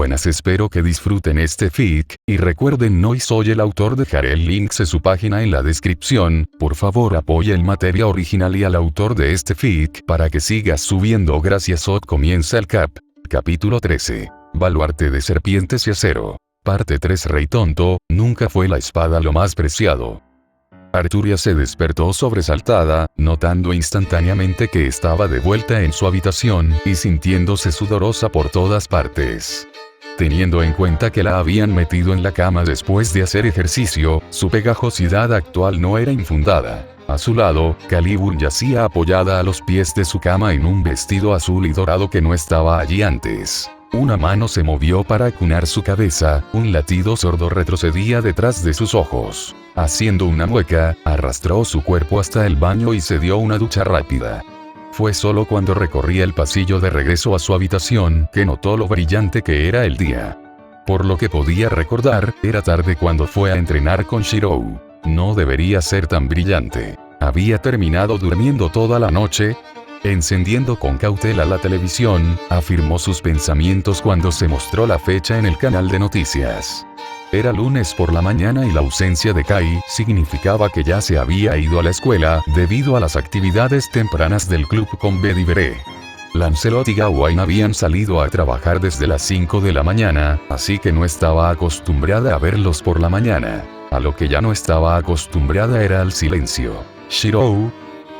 buenas, espero que disfruten este fic, y recuerden no soy el autor, dejaré el link de su página en la descripción, por favor apoya el material original y al autor de este fic para que siga subiendo. Gracias. Comienza el capítulo 13. Baluarte de serpientes y acero. Parte 3. Rey tonto, nunca fue la espada lo más preciado. Arturia se despertó sobresaltada, notando instantáneamente que estaba de vuelta en su habitación, y sintiéndose sudorosa por todas partes. Teniendo en cuenta que la habían metido en la cama después de hacer ejercicio, su pegajosidad actual no era infundada. A su lado, Calibur yacía apoyada a los pies de su cama en un vestido azul y dorado que no estaba allí antes. Una mano se movió para acunar su cabeza, un latido sordo retrocedía detrás de sus ojos. Haciendo una mueca, arrastró su cuerpo hasta el baño y se dio una ducha rápida. Fue solo cuando recorría el pasillo de regreso a su habitación que notó lo brillante que era el día. Por lo que podía recordar, era tarde cuando fue a entrenar con Shirou. No debería ser tan brillante. ¿Había terminado durmiendo toda la noche? Encendiendo con cautela la televisión, afirmó sus pensamientos cuando se mostró la fecha en el canal de noticias. Era lunes por la mañana y la ausencia de Kai significaba que ya se había ido a la escuela debido a las actividades tempranas del club con Bedivere. Lancelot y Gawain habían salido a trabajar desde las 5 de la mañana, así que no estaba acostumbrada a verlos por la mañana. A lo que ya no estaba acostumbrada era al silencio. Shirou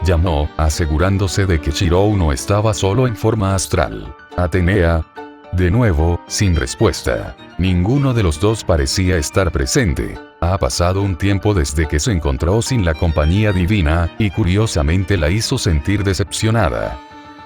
llamó, asegurándose de que Shirou no estaba solo en forma astral. Atenea. De nuevo, sin respuesta. Ninguno de los dos parecía estar presente. Ha pasado un tiempo desde que se encontró sin la compañía divina, y curiosamente la hizo sentir decepcionada.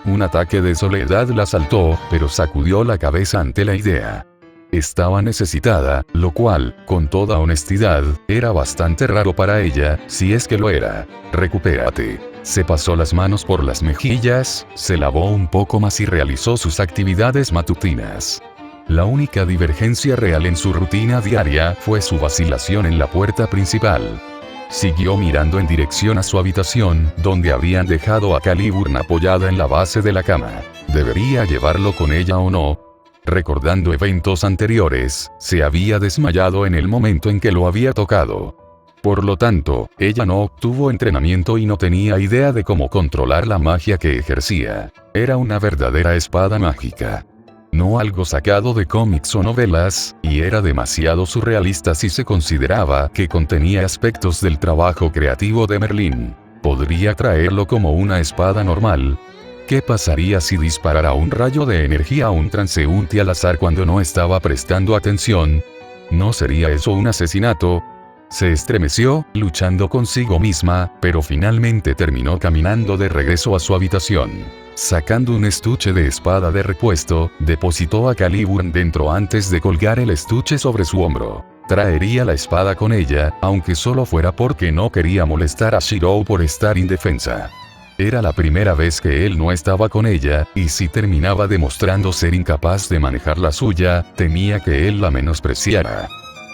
Un ataque de soledad la asaltó, pero sacudió la cabeza ante la idea. Estaba necesitada, lo cual, con toda honestidad, era bastante raro para ella, si es que lo era. Recupérate. Se pasó las manos por las mejillas, se lavó un poco más y realizó sus actividades matutinas. La única divergencia real en su rutina diaria fue su vacilación en la puerta principal. Siguió mirando en dirección a su habitación, donde habían dejado a Calibur apoyada en la base de la cama. ¿Debería llevarlo con ella o no? Recordando eventos anteriores, se había desmayado en el momento en que lo había tocado. Por lo tanto, ella no obtuvo entrenamiento y no tenía idea de cómo controlar la magia que ejercía. Era una verdadera espada mágica. No algo sacado de cómics o novelas, y era demasiado surrealista si se consideraba que contenía aspectos del trabajo creativo de Merlin. ¿Podría traerlo como una espada normal? ¿Qué pasaría si disparara un rayo de energía a un transeúnte al azar cuando no estaba prestando atención? ¿No sería eso un asesinato? Se estremeció, luchando consigo misma, pero finalmente terminó caminando de regreso a su habitación. Sacando un estuche de espada de repuesto, depositó a Calibur dentro antes de colgar el estuche sobre su hombro. Traería la espada con ella, aunque solo fuera porque no quería molestar a Shirou por estar indefensa. Era la primera vez que él no estaba con ella, y si terminaba demostrando ser incapaz de manejar la suya, temía que él la menospreciara.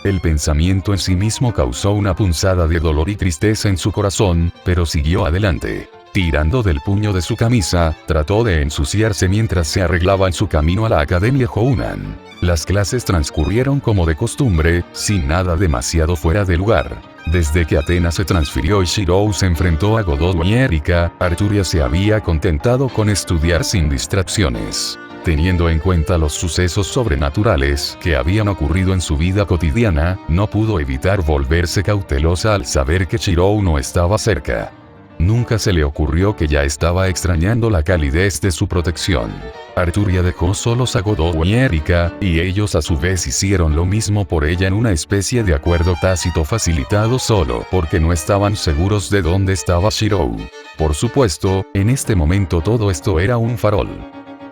El pensamiento en sí mismo causó una punzada de dolor y tristeza en su corazón, pero siguió adelante. Tirando del puño de su camisa, trató de ensuciarse mientras se arreglaba en su camino a la Academia Hounan. Las clases transcurrieron como de costumbre, sin nada demasiado fuera de lugar. Desde que Athena se transfirió y Shirou se enfrentó a Godot y Erika, Arturia se había contentado con estudiar sin distracciones. Teniendo en cuenta los sucesos sobrenaturales que habían ocurrido en su vida cotidiana, no pudo evitar volverse cautelosa al saber que Shirou no estaba cerca. Nunca se le ocurrió que ya estaba extrañando la calidez de su protección. Arturia dejó solos a Godot y Erika, y ellos a su vez hicieron lo mismo por ella en una especie de acuerdo tácito facilitado solo porque no estaban seguros de dónde estaba Shirou. Por supuesto, en este momento todo esto era un farol.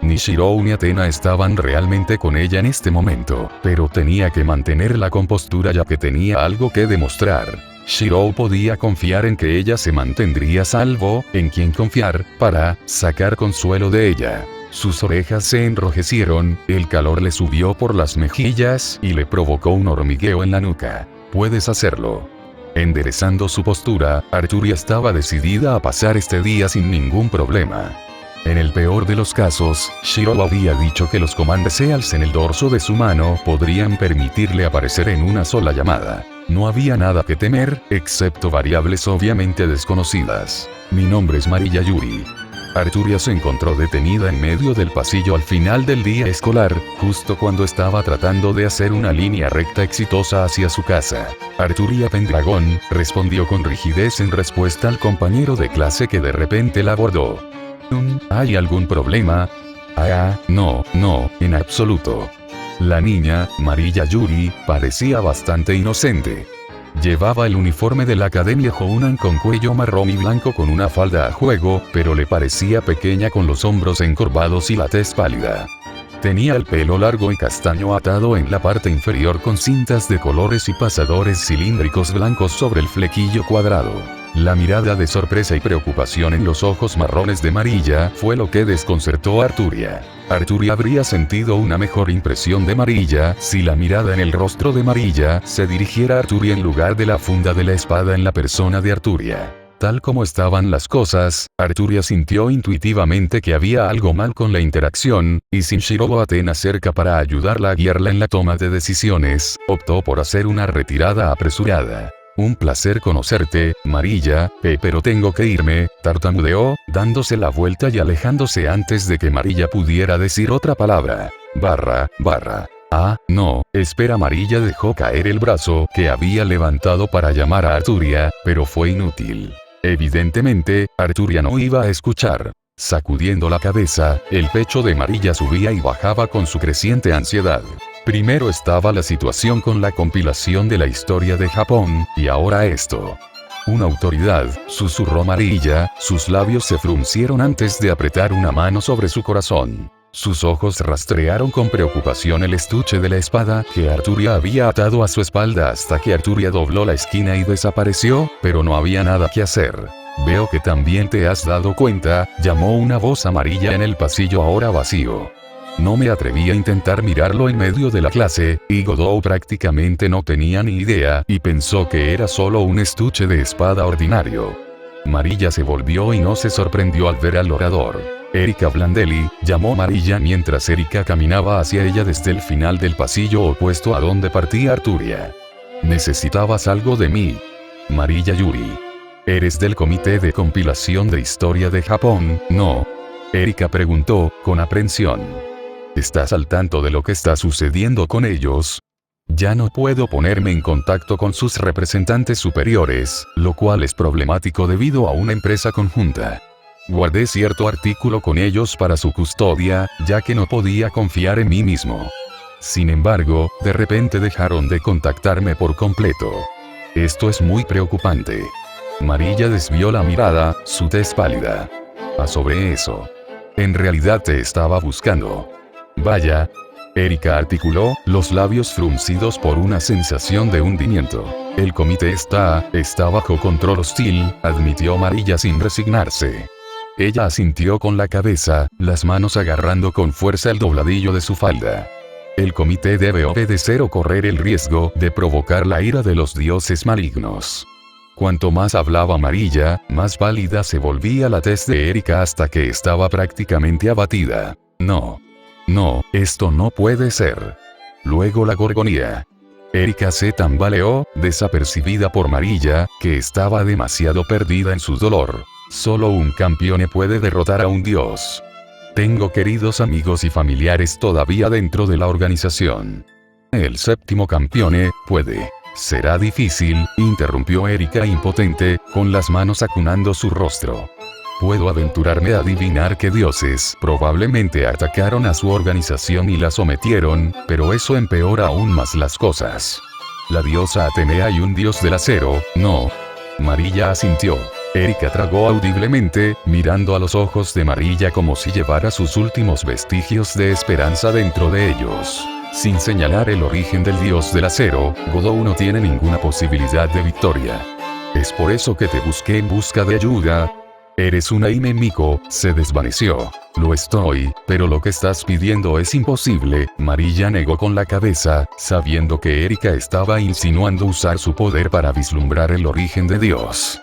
Ni Shirou ni Athena estaban realmente con ella en este momento, pero tenía que mantener la compostura ya que tenía algo que demostrar. Shirou podía confiar en que ella se mantendría a salvo, en quien confiar, para sacar consuelo de ella. Sus orejas se enrojecieron, el calor le subió por las mejillas y le provocó un hormigueo en la nuca. Puedes hacerlo. Enderezando su postura, Arturia estaba decidida a pasar este día sin ningún problema. En el peor de los casos, Shiro había dicho que los command seals en el dorso de su mano podrían permitirle aparecer en una sola llamada. No había nada que temer, excepto variables obviamente desconocidas. Mi nombre es Mariya Yuri. Arturia se encontró detenida en medio del pasillo al final del día escolar, justo cuando estaba tratando de hacer una línea recta exitosa hacia su casa. Arturia Pendragon respondió con rigidez en respuesta al compañero de clase que de repente la abordó. ¿Hay algún problema? No, en absoluto. La niña, Mariya Yuri, parecía bastante inocente. Llevaba el uniforme de la Academia Jounan con cuello marrón y blanco con una falda a juego, pero le parecía pequeña con los hombros encorvados y la tez pálida. Tenía el pelo largo y castaño atado en la parte inferior con cintas de colores y pasadores cilíndricos blancos sobre el flequillo cuadrado. La mirada de sorpresa y preocupación en los ojos marrones de Mariya fue lo que desconcertó a Arturia. Arturia habría sentido una mejor impresión de Mariya si la mirada en el rostro de Mariya se dirigiera a Arturia en lugar de la funda de la espada en la persona de Arturia. Tal como estaban las cosas, Arturia sintió intuitivamente que había algo mal con la interacción, y sin Shiro Atena cerca para ayudarla a guiarla en la toma de decisiones, optó por hacer una retirada apresurada. Un placer conocerte, Mariya, pero tengo que irme, tartamudeó, dándose la vuelta y alejándose antes de que Mariya pudiera decir otra palabra. No, espera. Mariya dejó caer el brazo que había levantado para llamar a Arturia, pero fue inútil. Evidentemente, Arturia no iba a escuchar. Sacudiendo la cabeza, el pecho de Mariya subía y bajaba con su creciente ansiedad. Primero estaba la situación con la compilación de la historia de Japón, y ahora esto. Una autoridad, susurró Mariya, sus labios se fruncieron antes de apretar una mano sobre su corazón. Sus ojos rastrearon con preocupación el estuche de la espada que Arturia había atado a su espalda hasta que Arturia dobló la esquina y desapareció, pero no había nada que hacer. Veo que también te has dado cuenta, llamó una voz amarilla en el pasillo ahora vacío. No me atreví a intentar mirarlo en medio de la clase, y Godot prácticamente no tenía ni idea y pensó que era solo un estuche de espada ordinario. Mariya se volvió y no se sorprendió al ver al orador. Erika Blandelli, llamó Mariya mientras Erika caminaba hacia ella desde el final del pasillo opuesto a donde partía Arturia. ¿Necesitabas algo de mí? Mariya Yuri. ¿Eres del comité de compilación de historia de Japón, no? Erika preguntó, con aprensión. ¿Estás al tanto de lo que está sucediendo con ellos? Ya no puedo ponerme en contacto con sus representantes superiores, lo cual es problemático debido a una empresa conjunta. Guardé cierto artículo con ellos para su custodia, ya que no podía confiar en mí mismo. Sin embargo, de repente dejaron de contactarme por completo. Esto es muy preocupante. Mariya desvió la mirada, su tez pálida. Sobre eso. En realidad te estaba buscando. Vaya. Erika articuló, los labios fruncidos por una sensación de hundimiento. El comité está bajo control hostil, admitió Mariya sin resignarse. Ella asintió con la cabeza, las manos agarrando con fuerza el dobladillo de su falda. El comité debe obedecer o correr el riesgo de provocar la ira de los dioses malignos. Cuanto más hablaba Mariya, más pálida se volvía la tez de Erika hasta que estaba prácticamente abatida. No, esto no puede ser. Luego la gorgonía. Erika se tambaleó, desapercibida por Mariya, que estaba demasiado perdida en su dolor. Solo un campeón puede derrotar a un dios. Tengo queridos amigos y familiares todavía dentro de la organización. El séptimo campeón puede. Será difícil, interrumpió Erika impotente, con las manos acunando su rostro. Puedo aventurarme a adivinar qué dioses probablemente atacaron a su organización y la sometieron, pero eso empeora aún más las cosas. La diosa Atenea y un dios del acero, no. Mariya asintió. Erika tragó audiblemente, mirando a los ojos de Mariya como si llevara sus últimos vestigios de esperanza dentro de ellos. Sin señalar el origen del dios del acero, Godot no tiene ninguna posibilidad de victoria. Es por eso que te busqué en busca de ayuda. Eres una Hime Miko, se desvaneció. Lo estoy, pero lo que estás pidiendo es imposible, Mariya negó con la cabeza, sabiendo que Erika estaba insinuando usar su poder para vislumbrar el origen de Dios.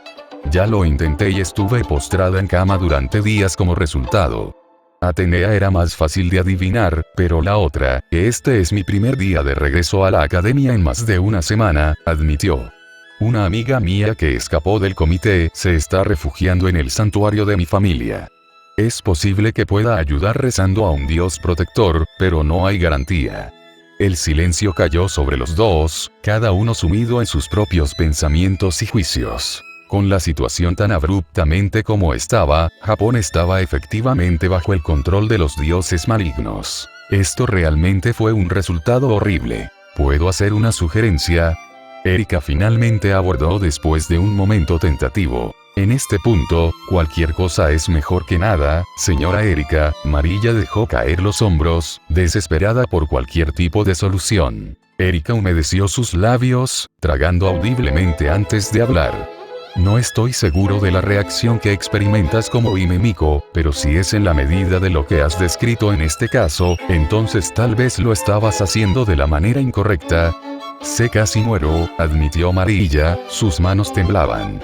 Ya lo intenté y estuve postrada en cama durante días como resultado. Atenea era más fácil de adivinar, pero la otra, que este es mi primer día de regreso a la academia en más de una semana, admitió. Una amiga mía que escapó del comité se está refugiando en el santuario de mi familia. Es posible que pueda ayudar rezando a un dios protector, pero no hay garantía. El silencio cayó sobre los dos, cada uno sumido en sus propios pensamientos y juicios. Con la situación tan abruptamente como estaba, Japón estaba efectivamente bajo el control de los dioses malignos. Esto realmente fue un resultado horrible. ¿Puedo hacer una sugerencia? Erika finalmente abordó después de un momento tentativo. En este punto, cualquier cosa es mejor que nada, señora Erika. Marilla dejó caer los hombros, desesperada por cualquier tipo de solución. Erika humedeció sus labios, tragando audiblemente antes de hablar. No estoy seguro de la reacción que experimentas como Himemiko, pero si es en la medida de lo que has descrito en este caso, entonces tal vez lo estabas haciendo de la manera incorrecta. Sé casi muero, admitió Marilla, sus manos temblaban.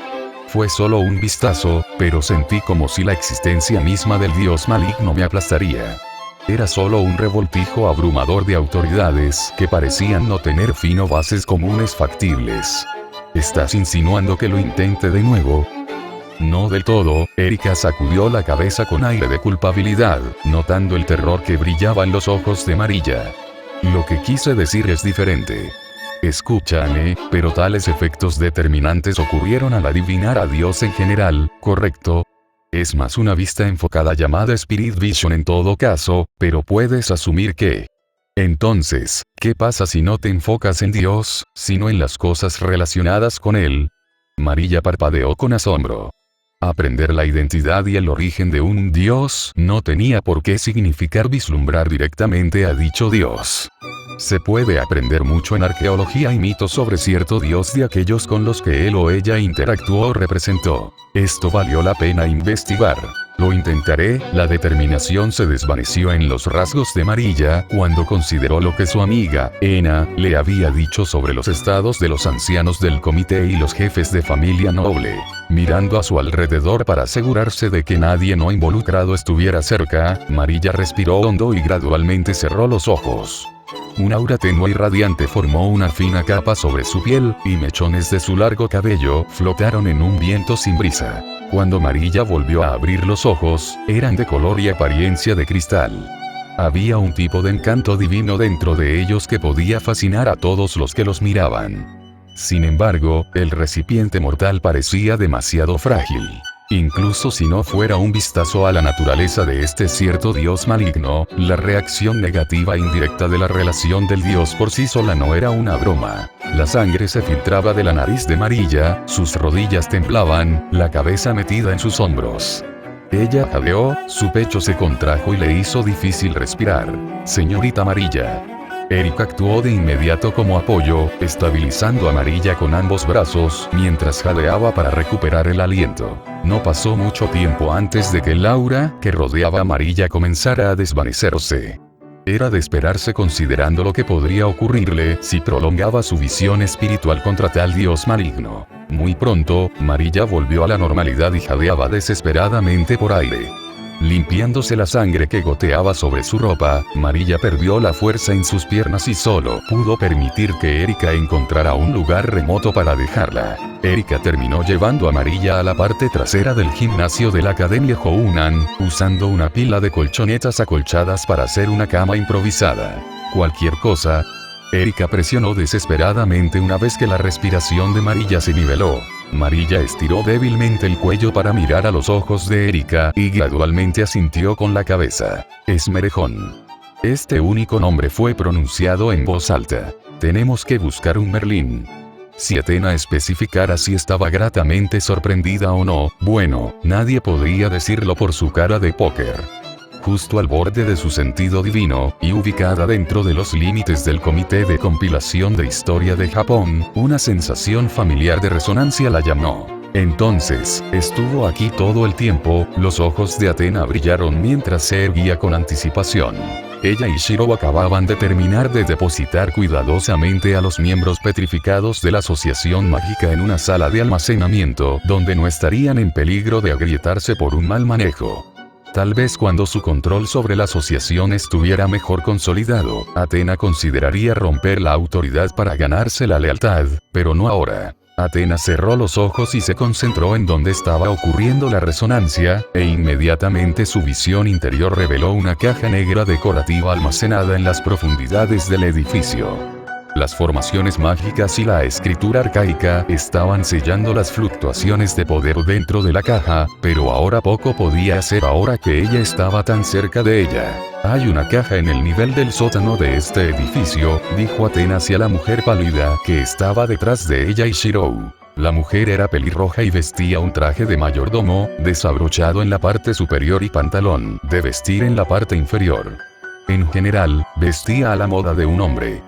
Fue solo un vistazo, pero sentí como si la existencia misma del dios maligno me aplastaría. Era solo un revoltijo abrumador de autoridades que parecían no tener fin o bases comunes factibles. ¿Estás insinuando que lo intente de nuevo? No del todo. Erika sacudió la cabeza con aire de culpabilidad, notando el terror que brillaba en los ojos de Marilla. Lo que quise decir es diferente. Escúchame, pero tales efectos determinantes ocurrieron al adivinar a Dios en general, ¿correcto? Es más una vista enfocada llamada Spirit Vision en todo caso, pero puedes asumir que... Entonces, ¿qué pasa si no te enfocas en Dios, sino en las cosas relacionadas con Él? Marilla parpadeó con asombro. Aprender la identidad y el origen de un Dios no tenía por qué significar vislumbrar directamente a dicho Dios. Se puede aprender mucho en arqueología y mitos sobre cierto Dios de aquellos con los que él o ella interactuó o representó. Esto valió la pena investigar. Lo intentaré. La determinación se desvaneció en los rasgos de Marilla cuando consideró lo que su amiga, Ena, le había dicho sobre los estados de los ancianos del comité y los jefes de familia noble. Mirando a su alrededor para asegurarse de que nadie no involucrado estuviera cerca, Marilla respiró hondo y gradualmente cerró los ojos. Un aura tenue y radiante formó una fina capa sobre su piel, y mechones de su largo cabello flotaron en un viento sin brisa. Cuando Marilla volvió a abrir los ojos, eran de color y apariencia de cristal. Había un tipo de encanto divino dentro de ellos que podía fascinar a todos los que los miraban. Sin embargo, el recipiente mortal parecía demasiado frágil. Incluso si no fuera un vistazo a la naturaleza de este cierto dios maligno, la reacción negativa indirecta de la relación del dios por sí sola no era una broma. La sangre se filtraba de la nariz de Marilla, sus rodillas temblaban, la cabeza metida en sus hombros. Ella jadeó, su pecho se contrajo y le hizo difícil respirar. Señorita Marilla. Erika actuó de inmediato como apoyo, estabilizando a Marilla con ambos brazos, mientras jadeaba para recuperar el aliento. No pasó mucho tiempo antes de que el aura que rodeaba a Marilla comenzara a desvanecerse. Era de esperarse considerando lo que podría ocurrirle si prolongaba su visión espiritual contra tal dios maligno. Muy pronto, Marilla volvió a la normalidad y jadeaba desesperadamente por aire. Limpiándose la sangre que goteaba sobre su ropa, Marilla perdió la fuerza en sus piernas y solo pudo permitir que Erika encontrara un lugar remoto para dejarla. Erika terminó llevando a Marilla a la parte trasera del gimnasio de la Academia Hounan, usando una pila de colchonetas acolchadas para hacer una cama improvisada. Cualquier cosa. Erika presionó desesperadamente una vez que la respiración de Marilla se niveló. Marilla estiró débilmente el cuello para mirar a los ojos de Erika y gradualmente asintió con la cabeza. Esmerejón. Este único nombre fue pronunciado en voz alta. Tenemos que buscar un Merlín. Si Athena especificara si estaba gratamente sorprendida o no, bueno, nadie podría decirlo por su cara de póker. Justo al borde de su sentido divino, y ubicada dentro de los límites del Comité de Compilación de Historia de Japón, una sensación familiar de resonancia la llamó. Entonces, estuvo aquí todo el tiempo. Los ojos de Athena brillaron mientras se erguía con anticipación. Ella y Shiro acababan de terminar de depositar cuidadosamente a los miembros petrificados de la asociación mágica en una sala de almacenamiento, donde no estarían en peligro de agrietarse por un mal manejo. Tal vez cuando su control sobre la asociación estuviera mejor consolidado, Athena consideraría romper la autoridad para ganarse la lealtad, pero no ahora. Athena cerró los ojos y se concentró en donde estaba ocurriendo la resonancia, e inmediatamente su visión interior reveló una caja negra decorativa almacenada en las profundidades del edificio. Las formaciones mágicas y la escritura arcaica estaban sellando las fluctuaciones de poder dentro de la caja, pero ahora poco podía hacer ahora que ella estaba tan cerca de ella. Hay una caja en el nivel del sótano de este edificio, dijo Athena hacia la mujer pálida que estaba detrás de ella y Shiro. La mujer era pelirroja y vestía un traje de mayordomo, desabrochado en la parte superior y pantalón de vestir en la parte inferior. En general, vestía a la moda de un hombre.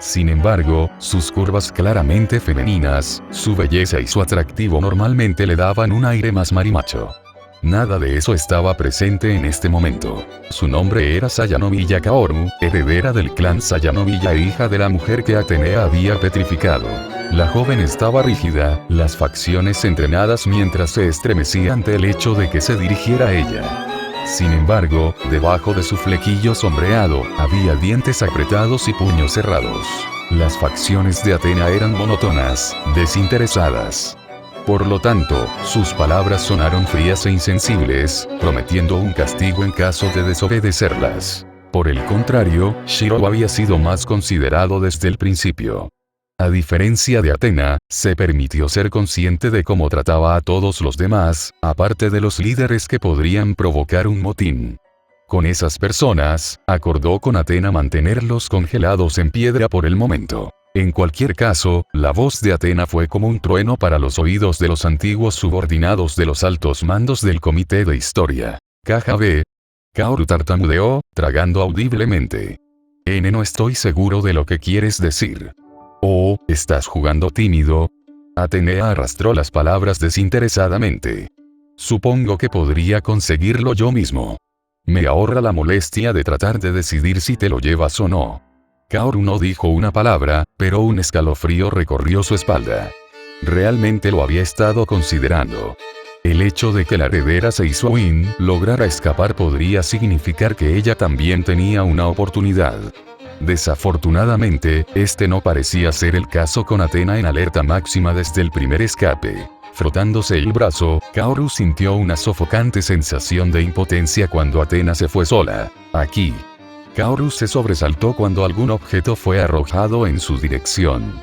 Sin embargo, sus curvas claramente femeninas, su belleza y su atractivo normalmente le daban un aire más marimacho. Nada de eso estaba presente en este momento. Su nombre era Sayanomiya Kaoru, heredera del clan Sayanomiya e hija de la mujer que Atenea había petrificado. La joven estaba rígida, las facciones entrenadas mientras se estremecía ante el hecho de que se dirigiera a ella. Sin embargo, debajo de su flequillo sombreado, había dientes apretados y puños cerrados. Las facciones de Athena eran monótonas, desinteresadas. Por lo tanto, sus palabras sonaron frías e insensibles, prometiendo un castigo en caso de desobedecerlas. Por el contrario, Shiro había sido más considerado desde el principio. A diferencia de Athena, se permitió ser consciente de cómo trataba a todos los demás, aparte de los líderes que podrían provocar un motín. Con esas personas, acordó con Athena mantenerlos congelados en piedra por el momento. En cualquier caso, la voz de Athena fue como un trueno para los oídos de los antiguos subordinados de los altos mandos del Comité de Historia. Caja B. Kaoru tartamudeó, tragando audiblemente. No estoy seguro de lo que quieres decir. Oh, ¿estás jugando tímido? Atenea arrastró las palabras desinteresadamente. Supongo que podría conseguirlo yo mismo. Me ahorra la molestia de tratar de decidir si te lo llevas o no. Kaoru no dijo una palabra, pero un escalofrío recorrió su espalda. Realmente lo había estado considerando. El hecho de que la heredera Seisuin lograra escapar podría significar que ella también tenía una oportunidad. Desafortunadamente, este no parecía ser el caso con Athena en alerta máxima desde el primer escape. Frotándose el brazo, Kaoru sintió una sofocante sensación de impotencia cuando Athena se fue sola. Aquí. Kaoru se sobresaltó cuando algún objeto fue arrojado en su dirección.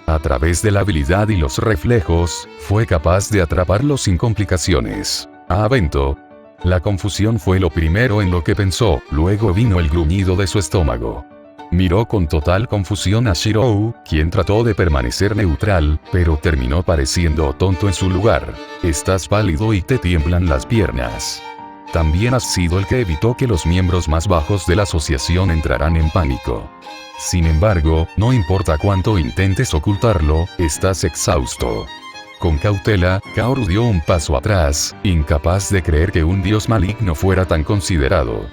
A través de la habilidad y los reflejos, fue capaz de atraparlo sin complicaciones. Avento. La confusión fue lo primero en lo que pensó, luego vino el gruñido de su estómago. Miró con total confusión a Shiro, quien trató de permanecer neutral, pero terminó pareciendo tonto en su lugar. Estás pálido y te tiemblan las piernas. También has sido el que evitó que los miembros más bajos de la asociación entraran en pánico. Sin embargo, no importa cuánto intentes ocultarlo, estás exhausto. Con cautela, Kaoru dio un paso atrás, incapaz de creer que un dios maligno fuera tan considerado.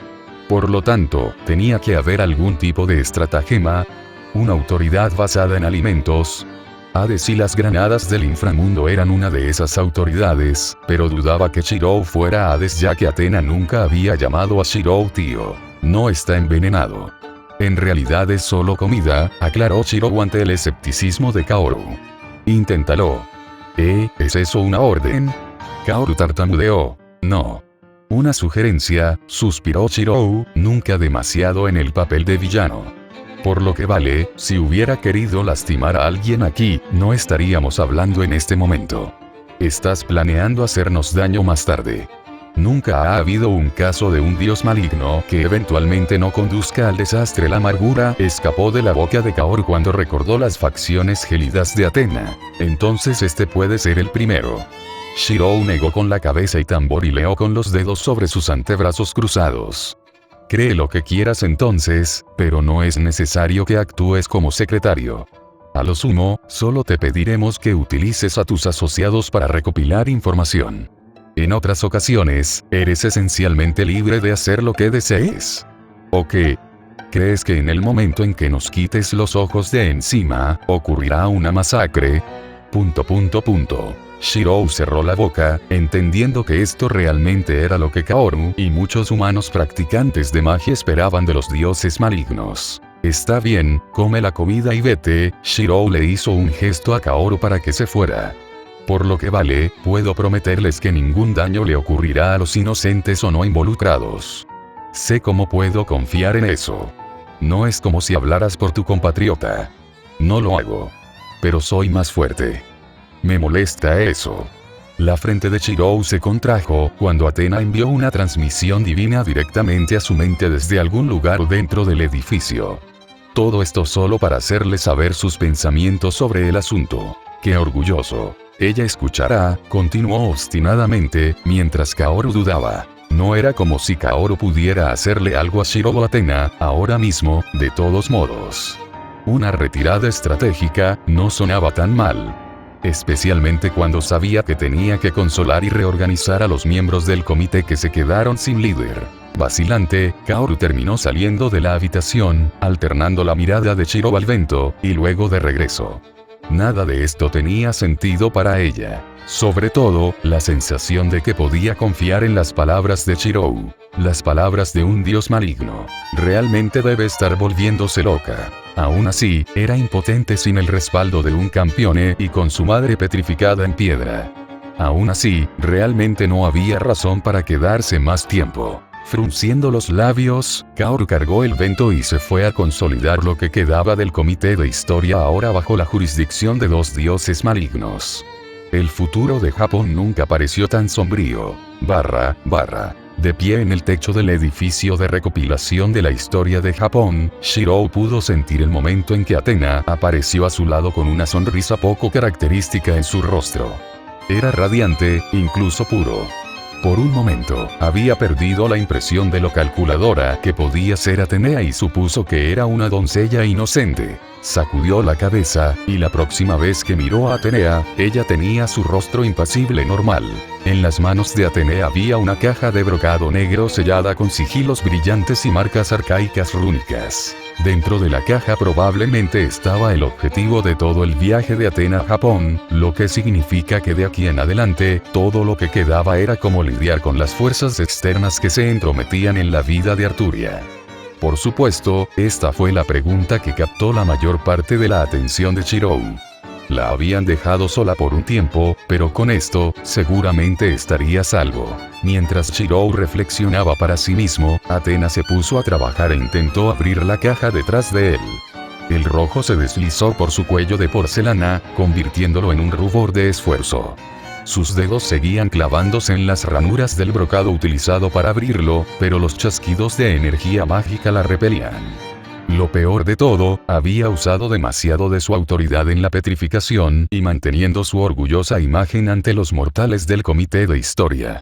Por lo tanto, tenía que haber algún tipo de estratagema, una autoridad basada en alimentos. Hades y las granadas del inframundo eran una de esas autoridades, pero dudaba que Shiro fuera Hades ya que Athena nunca había llamado a Shiro tío. No está envenenado. En realidad es solo comida, aclaró Shiro ante el escepticismo de Kaoru. Inténtalo. ¿Es eso una orden? Kaoru tartamudeó. No. Una sugerencia, suspiró Shiro, nunca demasiado en el papel de villano. Por lo que vale, si hubiera querido lastimar a alguien aquí, no estaríamos hablando en este momento. Estás planeando hacernos daño más tarde. Nunca ha habido un caso de un dios maligno que eventualmente no conduzca al desastre. La amargura escapó de la boca de Kaoru cuando recordó las facciones gélidas de Athena. Entonces este puede ser el primero. Shiro negó con la cabeza y tamborileó con los dedos sobre sus antebrazos cruzados. Cree lo que quieras entonces, pero no es necesario que actúes como secretario. A lo sumo, solo te pediremos que utilices a tus asociados para recopilar información. En otras ocasiones, eres esencialmente libre de hacer lo que desees. ¿O qué? ¿Crees que en el momento en que nos quites los ojos de encima, ocurrirá una masacre? Shirou cerró la boca, entendiendo que esto realmente era lo que Kaoru y muchos humanos practicantes de magia esperaban de los dioses malignos. Está bien, come la comida y vete. Shirou le hizo un gesto a Kaoru para que se fuera. Por lo que vale, puedo prometerles que ningún daño le ocurrirá a los inocentes o no involucrados. Sé cómo puedo confiar en eso. No es como si hablaras por tu compatriota. No lo hago. Pero soy más fuerte. Me molesta eso. La frente de Shirou se contrajo cuando Athena envió una transmisión divina directamente a su mente desde algún lugar dentro del edificio. Todo esto solo para hacerle saber sus pensamientos sobre el asunto. ¡Qué orgulloso! Ella escuchará, continuó obstinadamente, mientras Kaoru dudaba. No era como si Kaoru pudiera hacerle algo a Shirou o Athena, ahora mismo, de todos modos. Una retirada estratégica no sonaba tan mal. Especialmente cuando sabía que tenía que consolar y reorganizar a los miembros del comité que se quedaron sin líder. Vacilante, Kaoru terminó saliendo de la habitación, alternando la mirada de Shirou al vento, y luego de regreso. Nada de esto tenía sentido para ella. Sobre todo, la sensación de que podía confiar en las palabras de Shirou. Las palabras de un dios maligno. Realmente debe estar volviéndose loca. Aún así, era impotente sin el respaldo de un campeone y con su madre petrificada en piedra. Aún así, realmente no había razón para quedarse más tiempo. Frunciendo los labios, Kaoru cargó el vento y se fue a consolidar lo que quedaba del comité de historia ahora bajo la jurisdicción de dos dioses malignos. El futuro de Japón nunca pareció tan sombrío. De pie en el techo del edificio de recopilación de la historia de Japón, Shirou pudo sentir el momento en que Athena apareció a su lado con una sonrisa poco característica en su rostro. Era radiante, incluso puro. Por un momento, había perdido la impresión de lo calculadora que podía ser Atenea y supuso que era una doncella inocente. Sacudió la cabeza, y la próxima vez que miró a Atenea, ella tenía su rostro impasible normal. En las manos de Atenea había una caja de brocado negro sellada con sigilos brillantes y marcas arcaicas rúnicas. Dentro de la caja probablemente estaba el objetivo de todo el viaje de Athena a Japón, lo que significa que de aquí en adelante, todo lo que quedaba era como lidiar con las fuerzas externas que se entrometían en la vida de Arturia. Por supuesto, esta fue la pregunta que captó la mayor parte de la atención de Shirou. La habían dejado sola por un tiempo, pero con esto, seguramente estaría a salvo. Mientras Shirou reflexionaba para sí mismo, Athena se puso a trabajar e intentó abrir la caja detrás de él. El rojo se deslizó por su cuello de porcelana, convirtiéndolo en un rubor de esfuerzo. Sus dedos seguían clavándose en las ranuras del brocado utilizado para abrirlo, pero los chasquidos de energía mágica la repelían. Lo peor de todo, había usado demasiado de su autoridad en la petrificación y manteniendo su orgullosa imagen ante los mortales del comité de historia.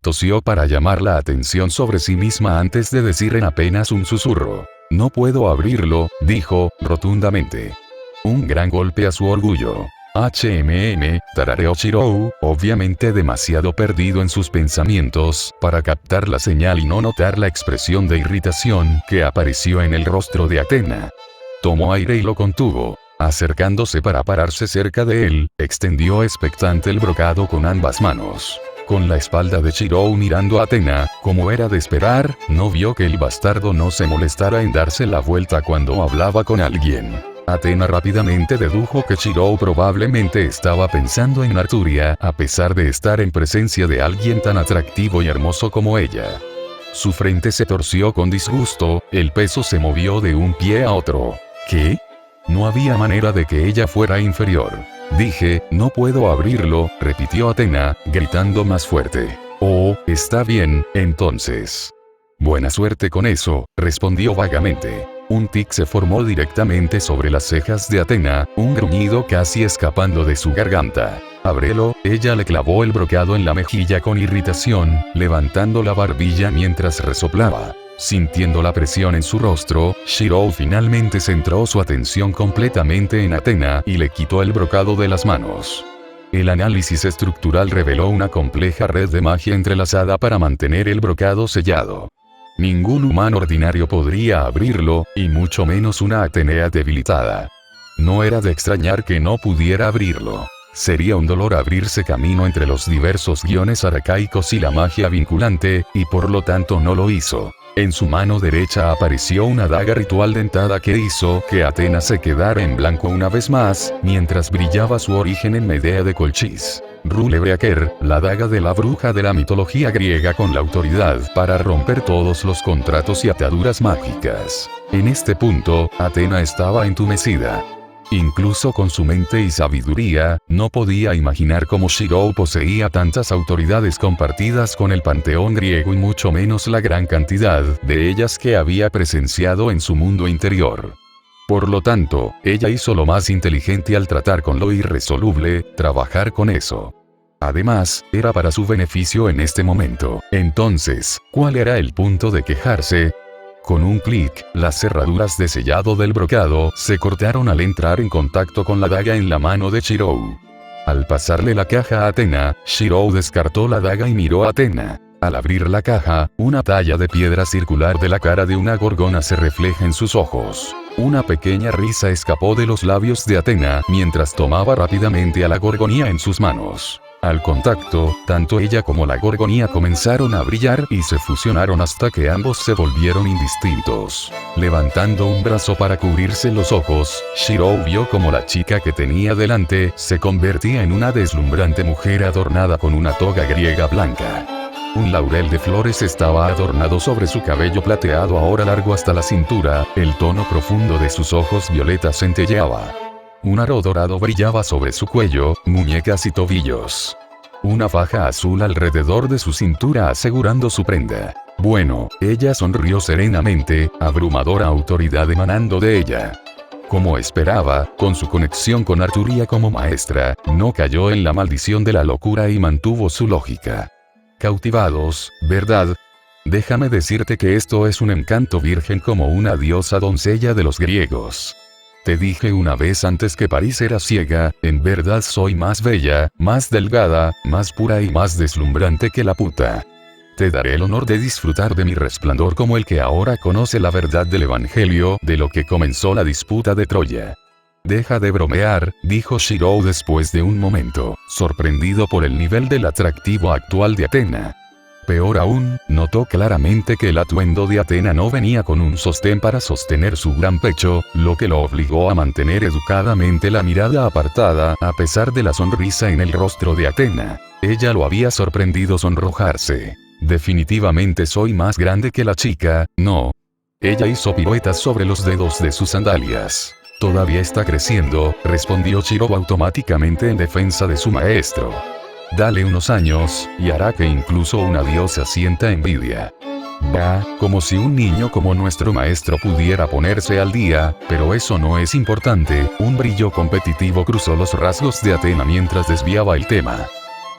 Tosió para llamar la atención sobre sí misma antes de decir en apenas un susurro. No puedo abrirlo, dijo, rotundamente. Un gran golpe a su orgullo. Tarareó Shirou, obviamente demasiado perdido en sus pensamientos, para captar la señal y no notar la expresión de irritación que apareció en el rostro de Athena. Tomó aire y lo contuvo. Acercándose para pararse cerca de él, extendió expectante el brocado con ambas manos. Con la espalda de Shirou mirando a Athena, como era de esperar, no vio que el bastardo no se molestara en darse la vuelta cuando hablaba con alguien. Athena rápidamente dedujo que Shirou probablemente estaba pensando en Arturia, a pesar de estar en presencia de alguien tan atractivo y hermoso como ella. Su frente se torció con disgusto, el peso se movió de un pie a otro. ¿Qué? No había manera de que ella fuera inferior. Dije, no puedo abrirlo, repitió Athena, gritando más fuerte. Oh, está bien, entonces. Buena suerte con eso, respondió vagamente. Un tic se formó directamente sobre las cejas de Athena, un gruñido casi escapando de su garganta. Ábrelo, ella le clavó el brocado en la mejilla con irritación, levantando la barbilla mientras resoplaba. Sintiendo la presión en su rostro, Shirou finalmente centró su atención completamente en Athena y le quitó el brocado de las manos. El análisis estructural reveló una compleja red de magia entrelazada para mantener el brocado sellado. Ningún humano ordinario podría abrirlo, y mucho menos una Atenea debilitada. No era de extrañar que no pudiera abrirlo. Sería un dolor abrirse camino entre los diversos guiones arcaicos y la magia vinculante, y por lo tanto no lo hizo. En su mano derecha apareció una daga ritual dentada que hizo que Athena se quedara en blanco una vez más, mientras brillaba su origen en Medea de Colchis. Rulebreaker, la daga de la bruja de la mitología griega con la autoridad para romper todos los contratos y ataduras mágicas. En este punto, Athena estaba entumecida. Incluso con su mente y sabiduría, no podía imaginar cómo Shirou poseía tantas autoridades compartidas con el panteón griego y mucho menos la gran cantidad de ellas que había presenciado en su mundo interior. Por lo tanto, ella hizo lo más inteligente al tratar con lo irresoluble, trabajar con eso. Además, era para su beneficio en este momento. Entonces, ¿cuál era el punto de quejarse? Con un clic, las cerraduras de sellado del brocado se cortaron al entrar en contacto con la daga en la mano de Shirou. Al pasarle la caja a Athena, Shirou descartó la daga y miró a Athena. Al abrir la caja, una talla de piedra circular de la cara de una gorgona se refleja en sus ojos. Una pequeña risa escapó de los labios de Athena mientras tomaba rápidamente a la gorgonía en sus manos. Al contacto, tanto ella como la gorgonía comenzaron a brillar y se fusionaron hasta que ambos se volvieron indistintos. Levantando un brazo para cubrirse los ojos, Shirou vio como la chica que tenía delante se convertía en una deslumbrante mujer adornada con una toga griega blanca. Un laurel de flores estaba adornado sobre su cabello plateado ahora largo hasta la cintura, el tono profundo de sus ojos violetas centelleaba. Un aro dorado brillaba sobre su cuello, muñecas y tobillos. Una faja azul alrededor de su cintura asegurando su prenda. Bueno, ella sonrió serenamente, abrumadora autoridad emanando de ella. Como esperaba, con su conexión con Arturia como maestra, no cayó en la maldición de la locura y mantuvo su lógica. Cautivados, ¿verdad? Déjame decirte que esto es un encanto virgen como una diosa doncella de los griegos. Te dije una vez antes que París era ciega, en verdad soy más bella, más delgada, más pura y más deslumbrante que la puta. Te daré el honor de disfrutar de mi resplandor como el que ahora conoce la verdad del evangelio de lo que comenzó la disputa de Troya. Deja de bromear, dijo Shirou después de un momento, sorprendido por el nivel del atractivo actual de Athena. Peor aún, notó claramente que el atuendo de Athena no venía con un sostén para sostener su gran pecho, lo que lo obligó a mantener educadamente la mirada apartada a pesar de la sonrisa en el rostro de Athena. Ella lo había sorprendido sonrojarse. Definitivamente soy más grande que la chica, ¿no? Ella hizo piruetas sobre los dedos de sus sandalias. Todavía está creciendo, respondió Shirou automáticamente en defensa de su maestro. Dale unos años, y hará que incluso una diosa sienta envidia. Bah, como si un niño como nuestro maestro pudiera ponerse al día, pero eso no es importante. Un brillo competitivo cruzó los rasgos de Athena mientras desviaba el tema.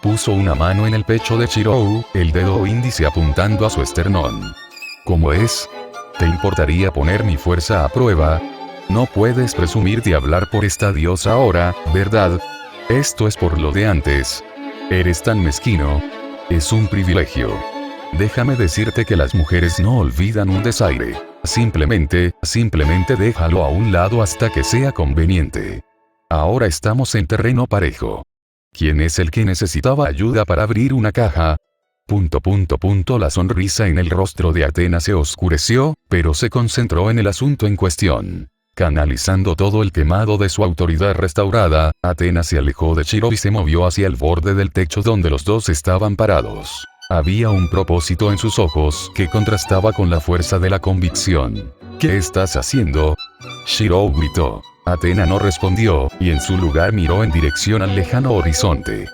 Puso una mano en el pecho de Shirou, el dedo índice apuntando a su esternón. ¿Cómo es? ¿Te importaría poner mi fuerza a prueba? No puedes presumir de hablar por esta diosa ahora, ¿verdad? Esto es por lo de antes. Eres tan mezquino. Es un privilegio. Déjame decirte que las mujeres no olvidan un desaire. Simplemente déjalo a un lado hasta que sea conveniente. Ahora estamos en terreno parejo. ¿Quién es el que necesitaba ayuda para abrir una caja? La sonrisa en el rostro de Athena se oscureció, pero se concentró en el asunto en cuestión. Canalizando todo el quemado de su autoridad restaurada, Athena se alejó de Shirou y se movió hacia el borde del techo donde los dos estaban parados. Había un propósito en sus ojos que contrastaba con la fuerza de la convicción. ¿Qué estás haciendo? Shirou gritó. Athena no respondió, y en su lugar miró en dirección al lejano horizonte.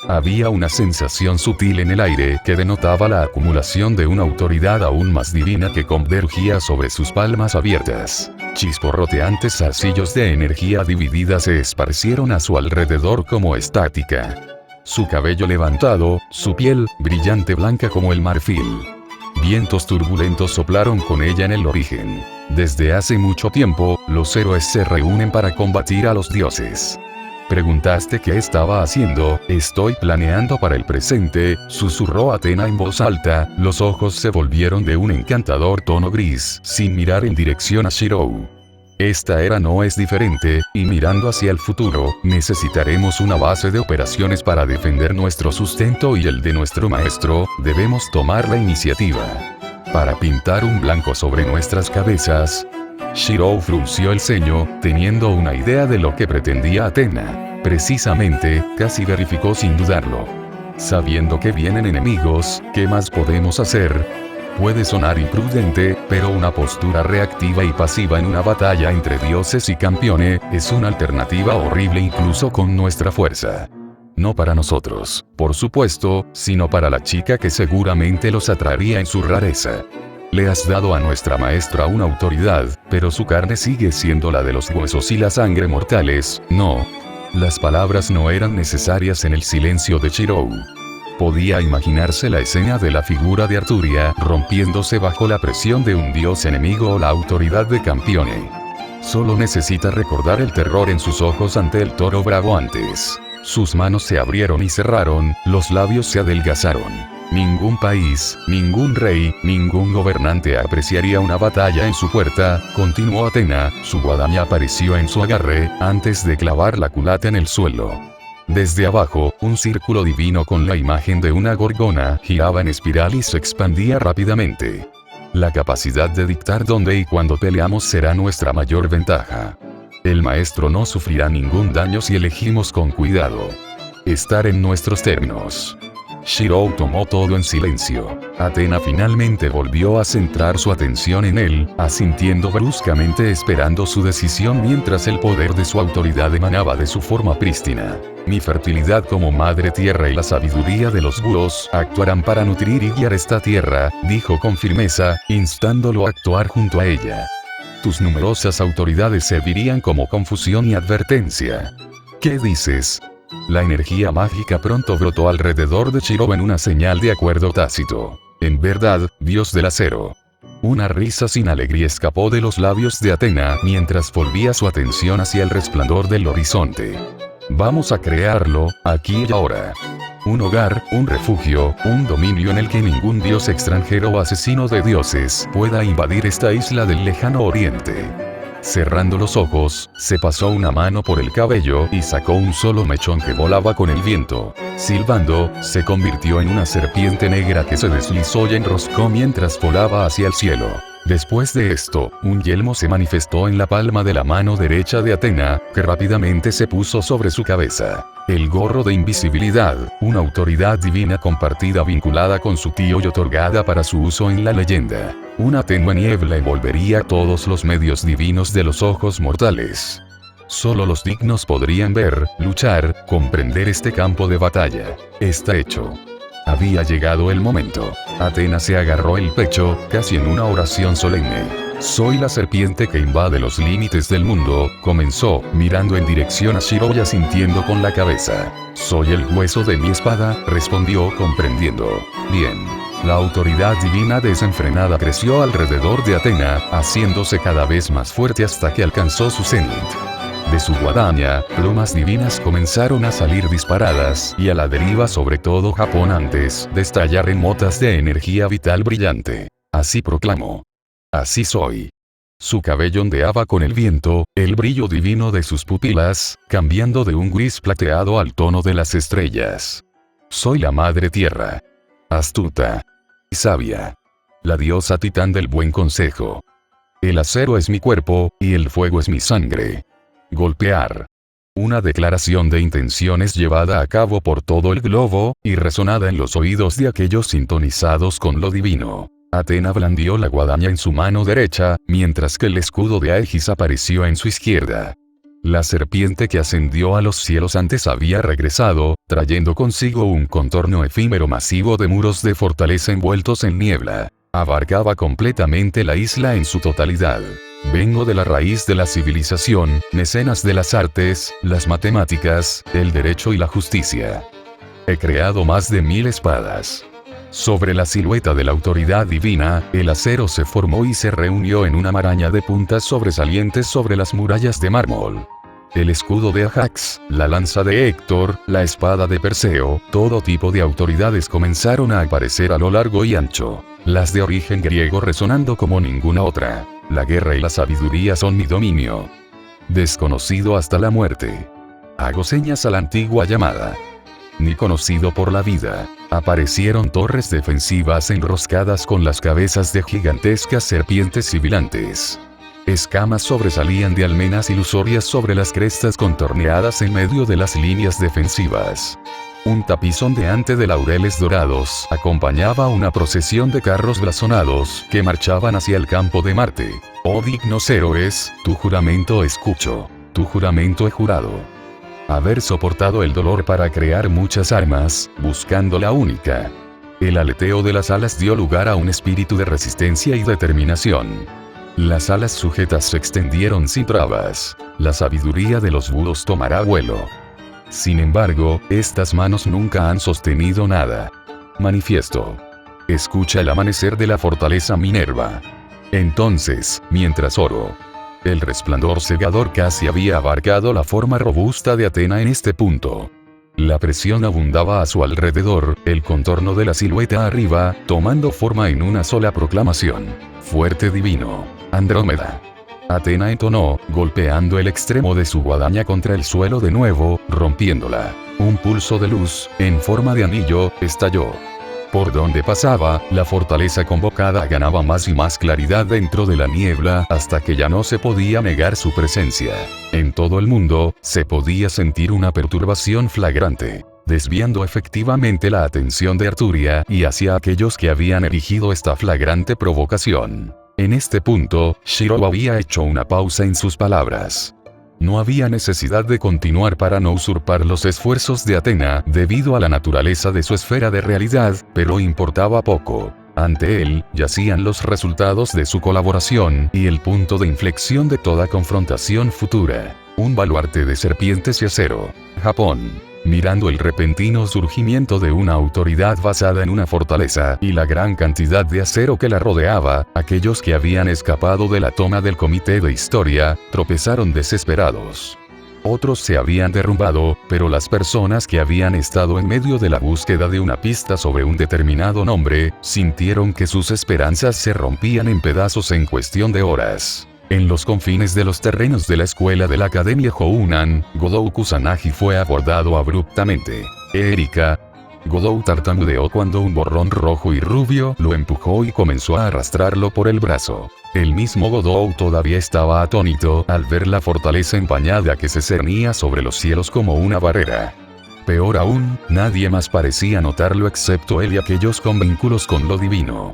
Había una sensación sutil en el aire que denotaba la acumulación de una autoridad aún más divina que convergía sobre sus palmas abiertas. Chisporroteantes zarcillos de energía dividida se esparcieron a su alrededor como estática. Su cabello levantado, su piel, brillante blanca como el marfil. Vientos turbulentos soplaron con ella en el origen. Desde hace mucho tiempo, los héroes se reúnen para combatir a los dioses. Preguntaste qué estaba haciendo. Estoy planeando para el presente, susurró Athena en voz alta. Los ojos se volvieron de un encantador tono gris, sin mirar en dirección a Shirou. Esta era no es diferente, y mirando hacia el futuro, necesitaremos una base de operaciones para defender nuestro sustento y el de nuestro maestro. Debemos tomar la iniciativa. Para pintar un blanco sobre nuestras cabezas. Shirou frunció el ceño, teniendo una idea de lo que pretendía Athena. Precisamente, casi verificó sin dudarlo. Sabiendo que vienen enemigos, ¿qué más podemos hacer? Puede sonar imprudente, pero una postura reactiva y pasiva en una batalla entre dioses y campeones es una alternativa horrible incluso con nuestra fuerza. No para nosotros, por supuesto, sino para la chica que seguramente los atraería en su rareza. Le has dado a nuestra maestra una autoridad, pero su carne sigue siendo la de los huesos y la sangre mortales, ¿no? Las palabras no eran necesarias en el silencio de Shirou. Podía imaginarse la escena de la figura de Arturia rompiéndose bajo la presión de un dios enemigo o la autoridad de Campione. Solo necesita recordar el terror en sus ojos ante el toro bravo antes. Sus manos se abrieron y cerraron, los labios se adelgazaron. Ningún país, ningún rey, ningún gobernante apreciaría una batalla en su puerta, continuó Athena. Su guadaña apareció en su agarre, antes de clavar la culata en el suelo. Desde abajo, un círculo divino con la imagen de una gorgona giraba en espiral y se expandía rápidamente. La capacidad de dictar dónde y cuándo peleamos será nuestra mayor ventaja. El maestro no sufrirá ningún daño si elegimos con cuidado. Estar en nuestros términos. Shirou tomó todo en silencio. Athena finalmente volvió a centrar su atención en él, asintiendo bruscamente esperando su decisión mientras el poder de su autoridad emanaba de su forma prístina. Mi fertilidad como madre tierra y la sabiduría de los búhos actuarán para nutrir y guiar esta tierra, dijo con firmeza, instándolo a actuar junto a ella. Tus numerosas autoridades servirían como confusión y advertencia. ¿Qué dices? La energía mágica pronto brotó alrededor de Shirou en una señal de acuerdo tácito. En verdad, dios del acero. Una risa sin alegría escapó de los labios de Athena mientras volvía su atención hacia el resplandor del horizonte. Vamos a crearlo, aquí y ahora. Un hogar, un refugio, un dominio en el que ningún dios extranjero o asesino de dioses pueda invadir esta isla del lejano oriente. Cerrando los ojos, se pasó una mano por el cabello y sacó un solo mechón que volaba con el viento. Silbando, se convirtió en una serpiente negra que se deslizó y enroscó mientras volaba hacia el cielo. Después de esto, un yelmo se manifestó en la palma de la mano derecha de Athena, que rápidamente se puso sobre su cabeza. El gorro de invisibilidad, una autoridad divina compartida vinculada con su tío y otorgada para su uso en la leyenda. Una tenue niebla envolvería todos los medios divinos de los ojos mortales. Solo los dignos podrían ver, luchar, comprender este campo de batalla. Está hecho. Había llegado el momento. Athena se agarró el pecho, casi en una oración solemne. Soy la serpiente que invade los límites del mundo, comenzó, mirando en dirección a Shirou y asintiendo con la cabeza. Soy el hueso de mi espada, respondió comprendiendo. Bien. La autoridad divina desenfrenada creció alrededor de Athena, haciéndose cada vez más fuerte hasta que alcanzó su cenit. De su guadaña, plumas divinas comenzaron a salir disparadas y a la deriva sobre todo Japón antes de estallar en motas de energía vital brillante. Así proclamó. Así soy. Su cabello ondeaba con el viento, el brillo divino de sus pupilas, cambiando de un gris plateado al tono de las estrellas. Soy la madre tierra. Astuta. Y sabia. La diosa titán del buen consejo. El acero es mi cuerpo, y el fuego es mi sangre. Golpear. Una declaración de intenciones llevada a cabo por todo el globo, y resonada en los oídos de aquellos sintonizados con lo divino. Athena blandió la guadaña en su mano derecha, mientras que el escudo de Aegis apareció en su izquierda. La serpiente que ascendió a los cielos antes había regresado, trayendo consigo un contorno efímero masivo de muros de fortaleza envueltos en niebla. Abarcaba completamente la isla en su totalidad. Vengo de la raíz de la civilización, mecenas de las artes, las matemáticas, el derecho y la justicia. He creado más de 1000 espadas. Sobre la silueta de la autoridad divina, el acero se formó y se reunió en una maraña de puntas sobresalientes sobre las murallas de mármol. El escudo de Ajax, la lanza de Héctor, la espada de Perseo, todo tipo de autoridades comenzaron a aparecer a lo largo y ancho. Las de origen griego resonando como ninguna otra. La guerra y la sabiduría son mi dominio. Desconocido hasta la muerte. Hago señas a la antigua llamada. Ni conocido por la vida. Aparecieron torres defensivas enroscadas con las cabezas de gigantescas serpientes sibilantes. Escamas sobresalían de almenas ilusorias sobre las crestas contorneadas en medio de las líneas defensivas. Un tapiz ondeante de laureles dorados acompañaba una procesión de carros blasonados que marchaban hacia el campo de Marte. Oh dignos héroes, tu juramento escucho, tu juramento he jurado. Haber soportado el dolor para crear muchas armas, buscando la única. El aleteo de las alas dio lugar a un espíritu de resistencia y determinación. Las alas sujetas se extendieron sin trabas. La sabiduría de los búhos tomará vuelo. Sin embargo, estas manos nunca han sostenido nada. Manifiesto. Escucha el amanecer de la fortaleza Minerva. Entonces, mientras oro. El resplandor cegador casi había abarcado la forma robusta de Atena en este punto. La presión abundaba a su alrededor, el contorno de la silueta arriba, tomando forma en una sola proclamación. Fuerte divino. Andrómeda. Atena entonó, golpeando el extremo de su guadaña contra el suelo de nuevo, rompiéndola. Un pulso de luz, en forma de anillo, estalló. Por donde pasaba, la fortaleza convocada ganaba más y más claridad dentro de la niebla, hasta que ya no se podía negar su presencia. En todo el mundo, se podía sentir una perturbación flagrante, desviando efectivamente la atención de Arturia y hacia aquellos que habían erigido esta flagrante provocación. En este punto, Shiro había hecho una pausa en sus palabras. No había necesidad de continuar para no usurpar los esfuerzos de Atena, debido a la naturaleza de su esfera de realidad, pero importaba poco. Ante él, yacían los resultados de su colaboración, y el punto de inflexión de toda confrontación futura. Un baluarte de serpientes y acero. Japón. Mirando el repentino surgimiento de una autoridad basada en una fortaleza, y la gran cantidad de acero que la rodeaba, aquellos que habían escapado de la toma del comité de historia, tropezaron desesperados. Otros se habían derrumbado, pero las personas que habían estado en medio de la búsqueda de una pista sobre un determinado nombre, sintieron que sus esperanzas se rompían en pedazos en cuestión de horas. En los confines de los terrenos de la escuela de la Academia Hounan, Godou Kusanagi fue abordado abruptamente. Erika. Godou tartamudeó cuando un borrón rojo y rubio lo empujó y comenzó a arrastrarlo por el brazo. El mismo Godou todavía estaba atónito al ver la fortaleza empañada que se cernía sobre los cielos como una barrera. Peor aún, nadie más parecía notarlo excepto él y aquellos con vínculos con lo divino.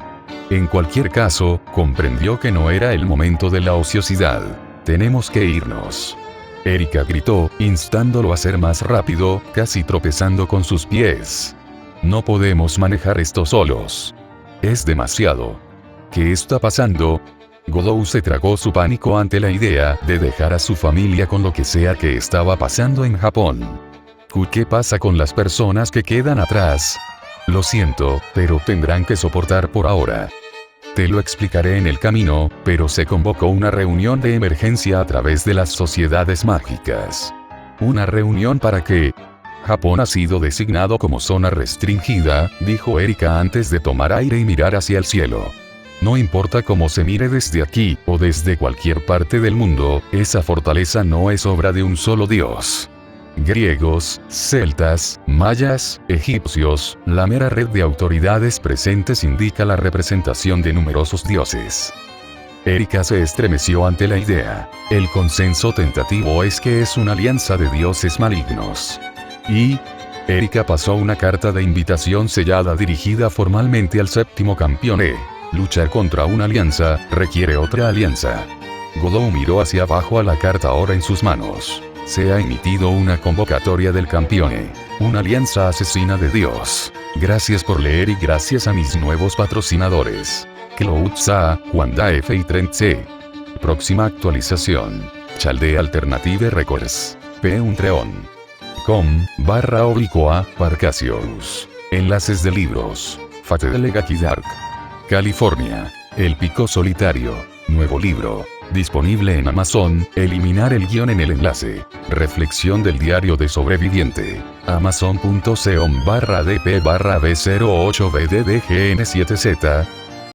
En cualquier caso, comprendió que no era el momento de la ociosidad. Tenemos que irnos. Erika gritó, instándolo a ser más rápido, casi tropezando con sus pies. No podemos manejar esto solos. Es demasiado. ¿Qué está pasando? Godou se tragó su pánico ante la idea de dejar a su familia con lo que sea que estaba pasando en Japón. ¿Qué pasa con las personas que quedan atrás? Lo siento, pero tendrán que soportar por ahora. Te lo explicaré en el camino, pero se convocó una reunión de emergencia a través de las sociedades mágicas. ¿Una reunión para qué? Japón ha sido designado como zona restringida, dijo Erika antes de tomar aire y mirar hacia el cielo. No importa cómo se mire desde aquí, o desde cualquier parte del mundo, esa fortaleza no es obra de un solo dios. Griegos, celtas, mayas, egipcios, la mera red de autoridades presentes indica la representación de numerosos dioses. Erika se estremeció ante la idea. El consenso tentativo es que es una alianza de dioses malignos. Y Erika pasó una carta de invitación sellada dirigida formalmente al séptimo campeón. Luchar contra una alianza requiere otra alianza. Godou miró hacia abajo a la carta ahora en sus manos. Se ha emitido una convocatoria del campeón. Una alianza asesina de Dios. Gracias por leer y gracias a mis nuevos patrocinadores. Cloudsa, Wanda F y Trent C. Próxima actualización. Chaldea Alternative Records. Patreon.com/Parcasius. Enlaces de libros. Fate de Legacy Dark. California. El Pico Solitario. Nuevo libro. Disponible en Amazon. Eliminar el guión en el enlace. Reflexión del diario de sobreviviente. Amazon.com/dp/b08bddgn7z